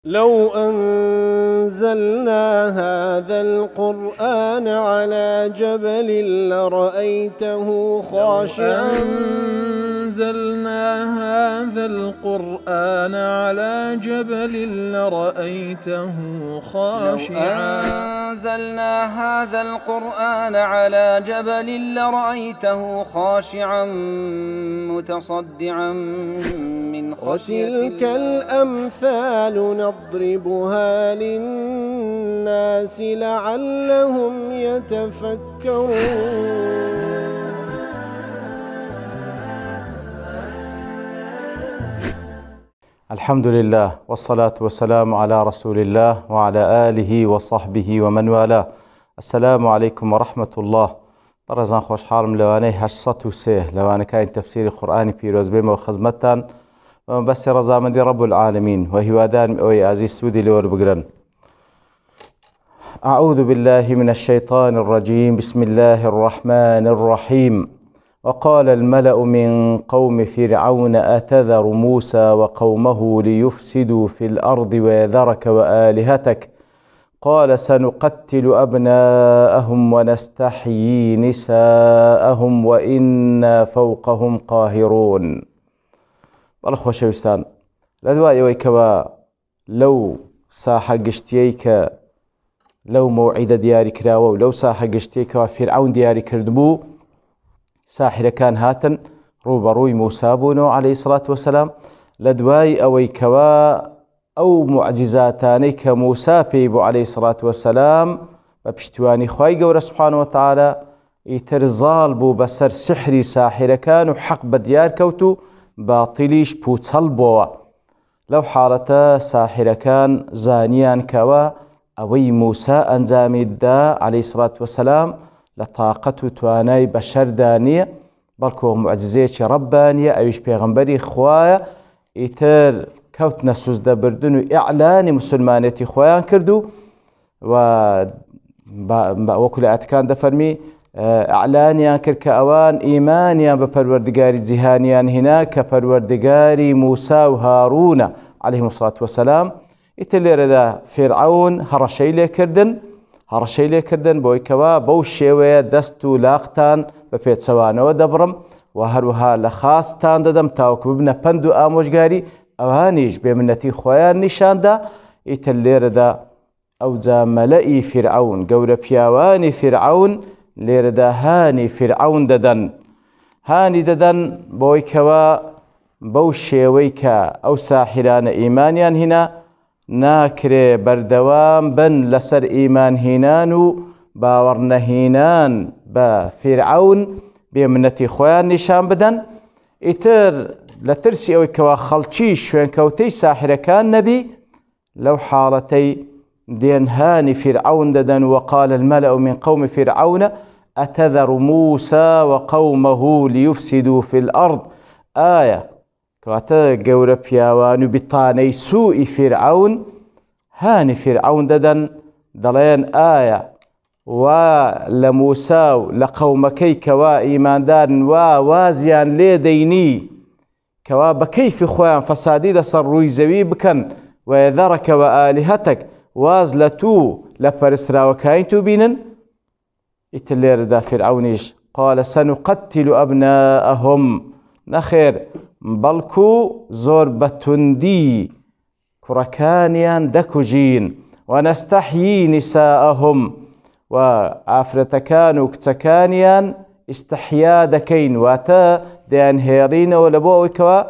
لو أنزلنا هذا القرآن على جبل لرأيته خاشعا متصدعا من خشية وتلك الأمثال نضربها للناس لعلهم يتفكرون. الحمد لله والصلاة والسلام على رسول الله وعلى آله وصحبه ومن والاه. السلام عليكم ورحمة الله. برزان خوش حالم لواني 803 لواني كاين تفسير قرآني بيروز بما وخزمتان بس رزامندي رب العالمين وهوادان اوي عزيز سودي لور بقرن. أعوذ بالله من الشيطان الرجيم. بسم الله الرحمن الرحيم. وقال الملأ من قوم فرعون أتذر موسى وقومه ليفسدوا في الأرض ويذرك وآلهتك قال سنقتل أبناءهم ونستحيي نساءهم وإنا فوقهم قاهرون. بالخوشوستان لدواء ويكوا لو ساحة قشتيك لو موعد دياري كراوة ولو ساحة قشتيك وفرعون دياري كردبو ساحر كان هاتن روبروي موسى بونو عليه الصلاة والسلام لدواء ويكوا أو معجزاتاني كموسى بيبو عليه الصلاة والسلام ببشتواني خواي قورة سبحانه وتعالى يترزال بو بسر سحري ساحر كان وحق بديار كوتو باطليش بوتسل بوا لو حالة ساحر كان زانيان كوا أوي موسى أنزامي الدا عليه الصلاة والسلام لطاقته تواناي بشر دانية بلكو معجزيش ربانية أويش بيغنبري خوايا يتر كوتنا سوزدا بردن إعلان مسلمانيتي خوان كردو وكل أتكان دفرمي إعلانيان كرك أوان إيمانيان بپروردگاري جهانيان هناك پروردگاري موسى وهارون عليهم الصلاة والسلام إتلي ردا فرعون هرشي لي كردن بويكوا بوشيوية دستو لاقتان بپيت سوانو دبرم وهروها لخاستان ددم تاوك ببنا پندو آموشگاري اوانيش بمنتي خويان نشان دا إتلي ردا أوزا ملئي فرعون قورة بياواني فرعون ليردا هاني فرعون هاني ددن بويكوا بوشيويكا أو ساحران إيمانيان هنا ناكري بردوام بن لسر إيمان هنانو باورنا هنان بفرعون بمنتي خويان نشان بدن إتر لترسي أويكوا خلچيش شوين كوتي ساحر كان نبي لو حالتي دين هاني فرعون ددن. وقال الملأ من قوم فرعون أتذر موسى وقومه ليفسدوا في الأرض آية كواتا قورة بياوانو بطاني سوء فرعون هاني فرعون ددن دلين آية ولموسى لقومكي كوا إيمان دارن ووازيان ليديني كوا بكيف خوان فسادي لسر روي زوي بكن ويذرك وآلهتك وازلتو لبرسرا وكاينتو بينن إتلير دا فرعونيش قال سنقتل أبناءهم نخير بلكو زور بتندي كركانيان دكوجين ونستحيي نساءهم وعفرتكان وكتكانيان استحيا دكين واتا ديان هيرين ولبوكوا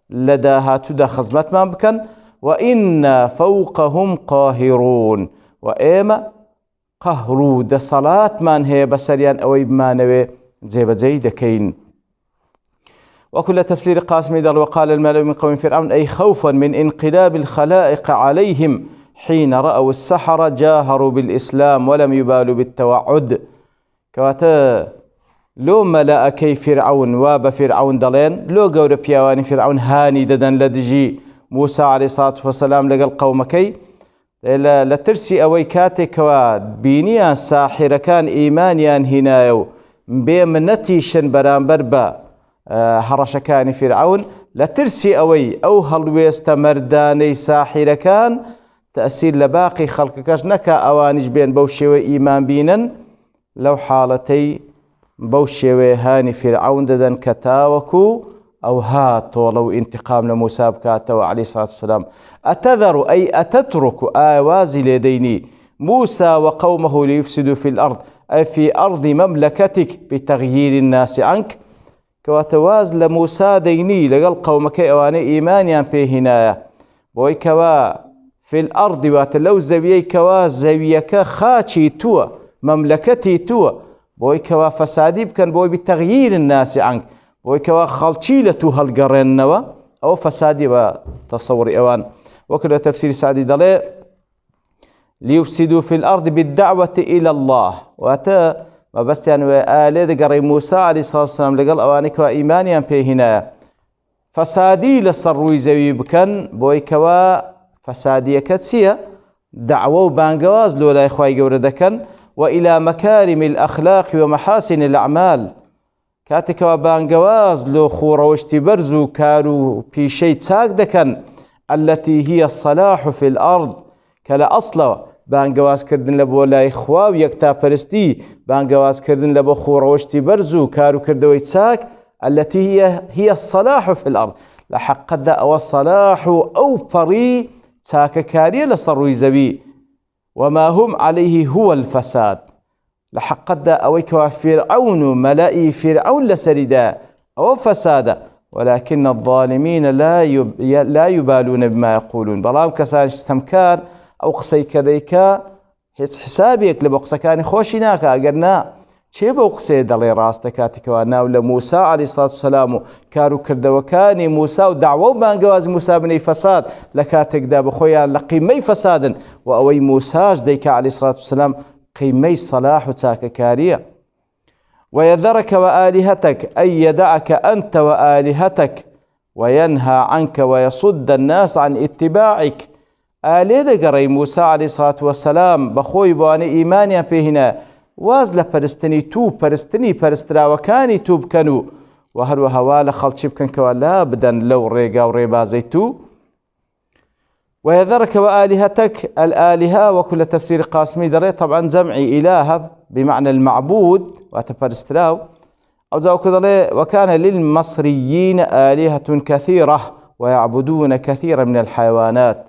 لداهاتو دا خزمت ما بكن وإنا فوقهم قاهرون وإيما قهروا دا صلاة من هي بسريان أوي بمانوي زيب زيدكين. وكل تفسير قاسم دل. وقال الملأ من قوم فرعون أي خوفا من انقلاب الخلائق عليهم حين رأوا السحرة جاهروا بالإسلام ولم يبالوا بالتوعد كواتا لو ملأ كي فرعون واب فرعون دلين لو قور بياواني فرعون هاني ددن لدجي موسى عليه الصلاة والسلام لقل قومكي لترسي أوي كاتك بينيان ساحر كان إيمانيان هنايو بمنتي شن برانبر با هرشكان فرعون لترسي أوي أو هلويست مرداني ساحر كان تأثير لباقي خلق كاش نكا أوانج بين بوشيوي إيمان بينن لو حالتي بوشيوي هاني فرعون ددن كتاوكو أو هات ولو انتقام لموسى بكاته عليه الصلاة والسلام أتذر أي أتترك آوازي لديني موسى وقومه ليفسدوا في الأرض أي في أرض مملكتك بتغيير الناس عنك كواتواز لموسى ديني لقل قومك أواني إيمانيا بهنايا بوي كوا في الأرض واتلو زويي كوا زويك خاتشي توا مملكتي توا بوي كوا فسادي بكن بوي بتغيير الناس عنك بوي كوا خالشيلتو هالقرنوا أو فسادي وتصور أوان وكذا تفسير سعدي دلي ليفسدوا في الأرض بالدعوة إلى الله واتا ما بس يعني آلي قري موسى عليه الصلاة والسلام لقل أوانك وإيمانيا بهنا فسادي للصروي زوي بكن بوي كوا فسادية كتسية دعوة بانقواز لولا إخوائي قوردكن وإلى مكارم الأخلاق ومحاسن الأعمال كاتك وبانقواز لو خورة واشتبرزو كارو في شيء تاقدكن التي هي الصلاح في الأرض كلا أصلا بانقواز كردن لبو لا إخوا ويكتا برستي بانقواز كردن لبو خورة واشتبرزو كارو كردوي تاك التي هي الصلاح في الأرض لحق قد أو الصلاح أو فري تاك كاري لصروي زبي وما هم عليه هو الفساد لحق قد أويك فرعون ملائي فرعون لسردا أو فسادا ولكن الظالمين لا يبالون بما يقولون بلام كسان استمكار أو قسي كذيكا حسابيك لبقسكاني خوشيناك أقرنا چه بو قسي دلي راستكاتك واناو لموسى عليه الصلاة والسلام كارو كردوكاني موسى ودعوو بانقواز موسى بني فساد لكاتك دا بخويا لقيمي فسادا وأوي موساج ديك عليه الصلاة والسلام قيمي صلاح وتاك كارية ويذرك وآلهتك أي يدعك أنت وآلهتك وينهى عنك ويصد الناس عن اتباعك آلي دقري موسى عليه الصلاة والسلام بخوي بواني إيمانيا فيهنا واز لپرستنی تو پرستنی پرستراوەکانی تو بکەن و هەروەها لە خەڵکی بکەن کەوا لا بدەن لەو ڕێگا و ڕێبازەی تو ويذرك وآلهتك الآلهة وكل تفسير قاسمي دري طبعا جمعي إله بمعنى المعبود وتبرستراو أو زاو كذا وكان للمصريين آلهة كثيرة ويعبدون كثيرا من الحيوانات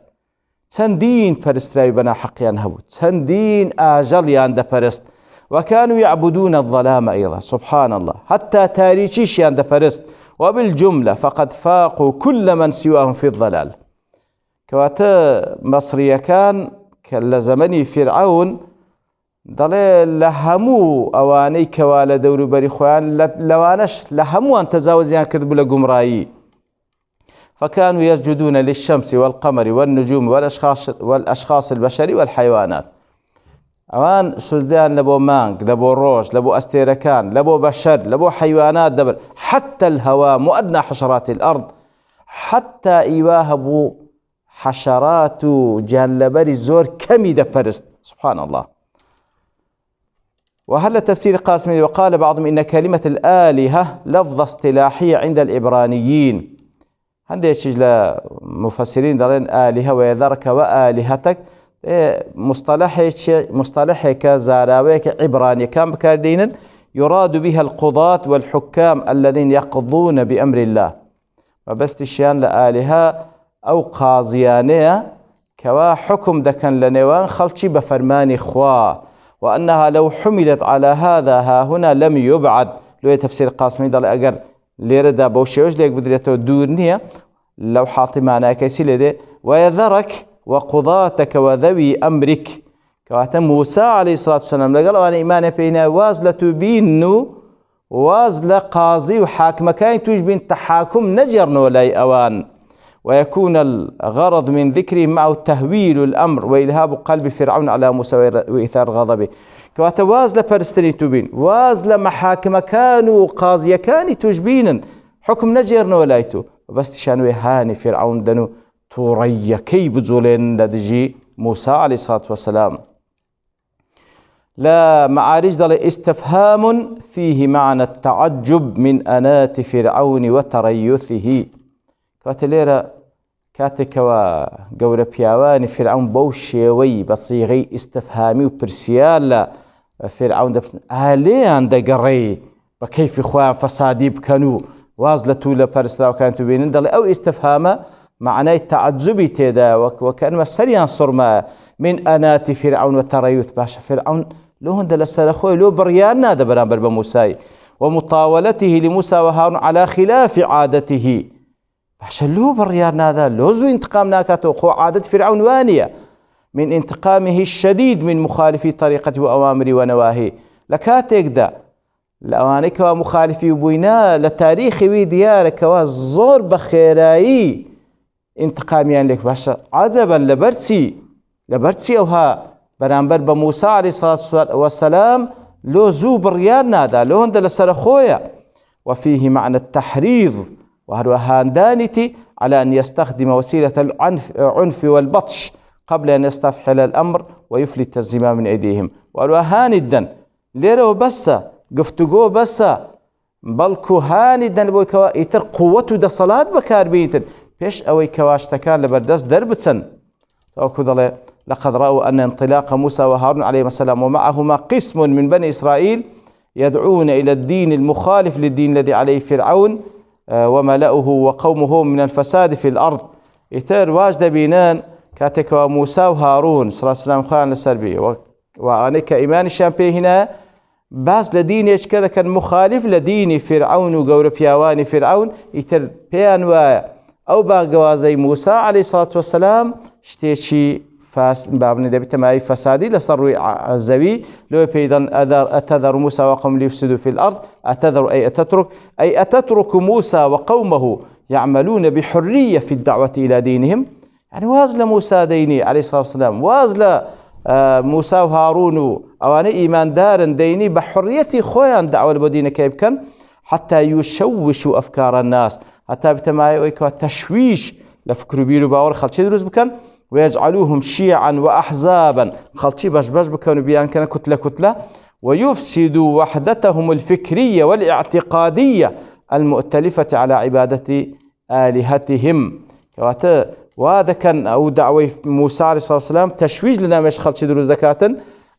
تندين برستراو بنا حقيان هبو تندين آجل ياند برست وكانوا يعبدون الظلام أيضا سبحان الله حتى تاريخيش ياند برست وبالجملة فقد فاقوا كل من سواهم في الضلال كواتا مصرية كان كالزمني فرعون دلي لهمو أواني كوالا دور بري خوان لوانش لهمو أن تزاوزيان كذب لقمرائي فكانوا يسجدون للشمس والقمر والنجوم والأشخاص البشري والحيوانات أوان سجدان لبو مانك لبو روش لبو أستيركان لبو بشر لبو حيوانات دبر حتى الهواء مؤدنى حشرات الأرض حتى إيواهبو حشرات جان لبري زور كمي دبرست سبحان الله. وهل تفسير قاسمي وقال بعضهم إن كلمة الآلهة لفظ اصطلاحية عند العبرانيين هندي شجلة مفسرين دارين آلهة ويذرك وآلهتك مصطلحي كزاراويك عبراني كان بكاردين يراد بها القضاة والحكام الذين يقضون بأمر الله وبس تشيان لآلهة أو قاضيانية كوا حكم دكان لنيوان خلشي بفرمان خوا وأنها لو حملت على هذا ها هنا لم يبعد لو تفسير قاسمي دل أجر ليردا بوشيوش ليك بدريته دورنية لو حاطمانا كيسي لدي ويذرك وقضاتك وذوي أمرك كواتا موسى عليه الصلاة والسلام لقال وأنا إيماني بينا وازلة بينو وازلة قاضي وحاكم كاين توجبين تحاكم نجرن ولاي أوان ويكون الغرض من ذكره معه تهويل الأمر وإلهاب قلب فرعون على موسى وإثار غضبه كواتا وازلة برستني توبين وازلة محاكم كانوا قاضي كان توجبين حكم نجرن ولايتو بس تشانوي هاني فرعون دنو توريا كي بزولين لدجي موسى عليه الصلاة والسلام لا معارج دل استفهام فيه معنى التعجب من أنات فرعون وتريثه كاتليرا كاتكوا قورة بياواني فرعون بوشيوي بصيغي استفهامي وبرسيال فرعون آليان دقري بكيف إخوان فسادي بكنو وازلتو لبرسلا وكانتو بينن دلي أو استفهام معناه تعجبي تيدا وكأنما سريان صرما من أنات فرعون وتريث باشا فرعون لو هند لسلخوي لو بريانا دا برامبر بموسى ومطاولته لموسى وهارون على خلاف عادته باشا لو بريانا ذا لو زو انتقام ناكاتو خو عادة فرعون وانية من انتقامه الشديد من مخالفي طريقته وأوامره ونواهيه لكاتيك دا لأوانيك ومخالفي بوينا لتاريخي وي ديارك وزور بخيرائي انتقاميان لك باشا عجبا لبرسي أوها برانبر بموسى عليه الصلاة والسلام لو زو بريان نادا لو هند لسرخويا وفيه معنى التحريض وهو هاندانتي على أن يستخدم وسيلة العنف والبطش قبل أن يستفحل الأمر ويفلت الزمام من أيديهم وهو هاندا ليرو بس قفتقو بس بلكو هاندا بويكوا يتر قوته دا صلاة بكار بيتن بيش أوي كواشتكان لبردس دربتسن وكذا لقد رأوا أن انطلاق موسى وهارون عليهما السلام ومعهما قسم من بني إسرائيل يدعون إلى الدين المخالف للدين الذي عليه فرعون وملأه وقومه من الفساد في الأرض يتر واجد بينان كاتك موسى وهارون صلى الله عليه وسلم خان السربي وأنك إيمان الشامبي هنا باس لدين إيش كذا كان مخالف لدين فرعون وقور بياواني فرعون يتر بيان أو باقوازي موسى عليه الصلاة والسلام شتيشي بابن دبي تماي فسادي لصروا الزوي لو بيدن أتذر موسى وقوم ليفسدوا في الأرض أتذر أي أتترك موسى وقومه يعملون بحرية في الدعوة إلى دينهم يعني وازل موسى ديني عليه الصلاة والسلام وازل موسى وهارون أواني إيمان دار ديني بحرية خويا دعوة لبدين كيف كان حتى يشوشوا أفكار الناس حتى بتماي تشويش لفكروا بيرو باور خلشي دروز بكن ويجعلوهم شيعا وأحزابا خلشي باش بكانوا بيان كان كتلة ويفسدوا وحدتهم الفكرية والاعتقادية المؤتلفة على عبادة آلهتهم وهذا كان أو دعوة موسى عليه الصلاة والسلام تشويج لنا مش خلشي دروز زكاة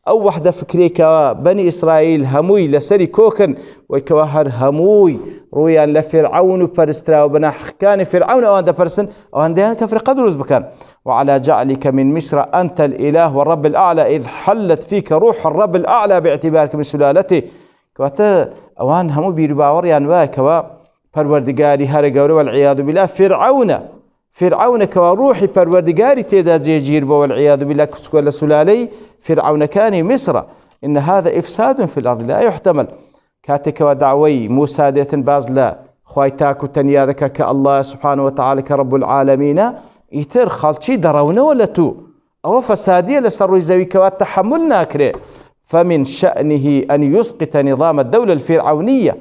أو وحدة فكرية كبني إسرائيل هموي لسري كوكن ويكواهر هموي رويا لفرعون وبرسترا وبنا حكان فرعون أو عند برسن أو عندها تفرق دروز بكان وعلى جعلك من مصر أنت الإله والرب الأعلى إذ حلت فيك روح الرب الأعلى باعتبارك من سلالته كواتا أوان همو بيرباور يعني كوا پروردگاري هرقور والعياذ بالله فرعون كوا روحي پروردگاري تيدا جيجير والعياذ بالله كسكول سلالي فرعون كان مصر إن هذا إفساد في الأرض لا يحتمل كاتك ودعوي موسى ديتن بازلا خوايتاكو تنياذك كالله سبحانه وتعالى كرب العالمين يتر خالشي درون ولتو أو فسادية لسر زوي كوات تحملنا كري فمن شأنه أن يسقط نظام الدولة الفرعونية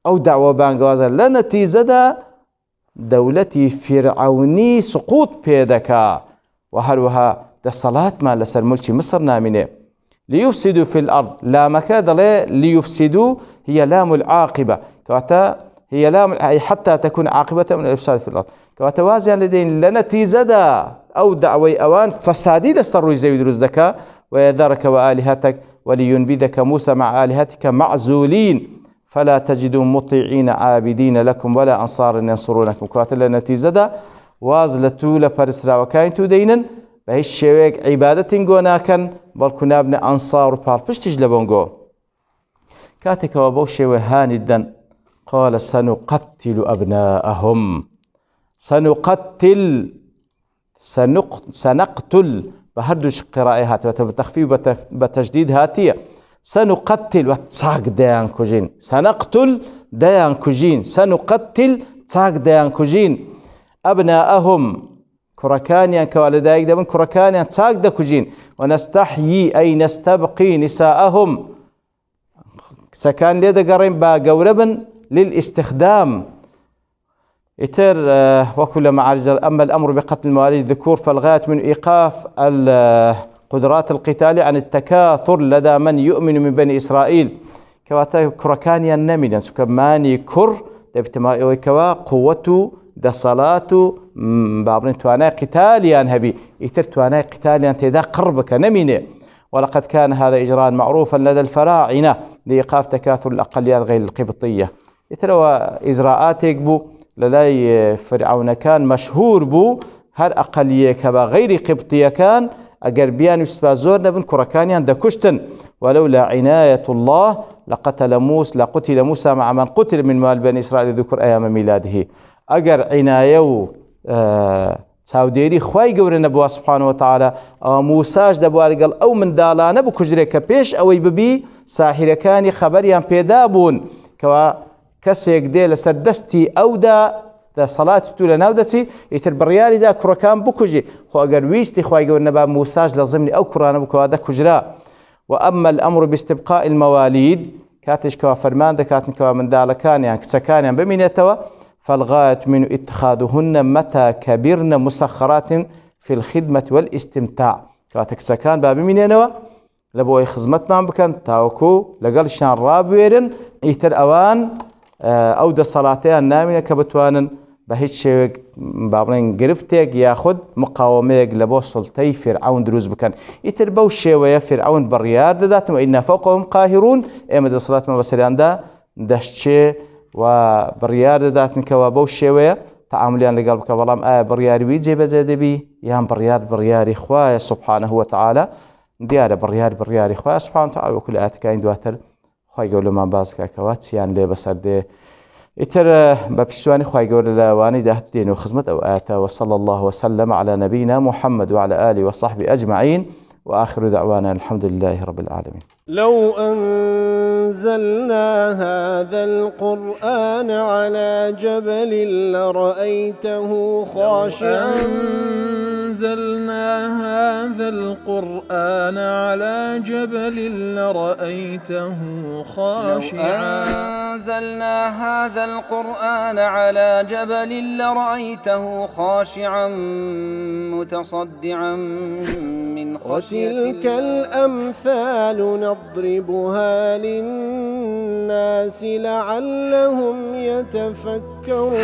أو دعوة بانقوازا لنتيجة دولتي فرعوني سقوط بيدك وهروها ده الصلاة ما لسر ملشي مصر نامنه ليفسدوا في الأرض لا مكاد ليفسدوا هي لام العاقبة كواتا هي لام أي حتى تكون عاقبة من الإفساد في الأرض كواتا وازيان لدين لنتيجة أو دعوي أوان فسادي لسر يزيد الزكاة ويذرك وآلهتك ولينبذك موسى مع آلهتك معزولين فلا تجدوا مطيعين عابدين لكم ولا أنصار ينصرونكم كواتا لنتيجة وازلتو لبرسرا وكاينتو دينا بهش شويك عبادة قوناكن بلكو نابنا أنصار وباربشتج لبونغو كاتك وبوشي وهاندا قال سنقتل أبناءهم سنقتل بهردش قراءة وتخفيف بتجديد هاتية سنقتل وتساق ديان كوجين سنقتل ديان كوجين سنقتل تساق ديان كوجين أبناءهم كركانيا كوالدايك دمن كركانيا تساق دا كوجين ونستحيي أي نستبقي نساءهم سكان ليدا قرين با قوربا للاستخدام يتر وكل معارج أما الأمر بقتل مواليد الذكور فالغاية من إيقاف قدرات القتال عن التكاثر لدى من يؤمن من بني إسرائيل كواتا كركانيا نمينا سكماني كر دبتما كوا قوة دەسەڵات و بابڕین توانای قتالیان هەبی ئیتر توانای قتالیان تێدا قڕ بکە نەمینێ. ولقد كان هذا إجراء معروفا لدى الفراعنة لإيقاف تكاثر الأقليات غير القبطية. يترى إجراءاتك بو للاي فرعون كان مشهور بو هر أقلية كبا غير قبطية كان أقربيان يستبازور نبن كركانيان دكشتن. ولولا عناية الله لقتل موسى مع من قتل من مال بني إسرائيل ذكر أيام ميلاده. أقر عناية چاودێری خوای گەورە نەبووە سبحانه وتعالى موساش دەبووە لەگەڵ ئەو منداڵانە بکوژرێت کە پێش ئەوەی ببی ساحیرەکانی خەبەریان پێدا بوون کەوا کەسێک دێ لەسەر دەستی ئەودا دەسەڵاتی تو لە ناو دەچی ئیتر بڕیاریدا کوڕەکان بکوژی خۆ ئەگەر ویستی خوای گەورە نەبا موساش لە زمنی ئەو کوڕانە بکەوا دەکوژرا. وأما الأمر باستبقاء المواليد كاتش كوا فرمان دكاتن كوا منداڵەکانیان کچەکانیان بمینێتەوە فالغاية من اتخاذهن متى كبرن مسخرات في الخدمة والاستمتاع. كاتكسكان بابي منينوا لبوي خزمت مان بكن تاوكو لقل شان رابويرن ايتر اوان او دا صلاتيان نامينة كبتوانن بهيت شيء بابرين قرفتيك ياخد مقاوميك لبو سلطي فرعون دروز بكن ايتر بو شيوية فرعون بريار داداتم وإنا فوقهم قاهرون ايما دا صلات ما بسريان دا داشتشي وبڕیار دەداتن کەوا بەو شێوەیە تەعاملیان لەگەڵ بکە بەڵام ئایا بڕیاروی جێبەجێ دەبی یان بڕیاری خوایە سبحانه وتعالى دیارە بڕیاری خوایە سبحانه وتعالى وەکو لە ئاەتەکانی دواتر خوای گەورەمان باس کە کەوا چیان لێ بەسەر دێ ئیتر بە پشتیوانی خوای گەورە لە وانەی داهاتدێن و خزمەت ئەو ئاەتە وصلى الله وسلم على نبينا محمد وعلى آله وصحبه أجمعين وآخر دعوانا الحمد لله رب العالمين. لو أنزلنا هذا القرآن على جبل لرأيته خاشعا أنزلنا هذا القرآن على جبل لرأيته خاشعا أنزلنا هذا القرآن على جبل لرأيته خاشعا متصدعا من خشية وتلك الأمثال نضربها للناس لعلهم يتفكرون.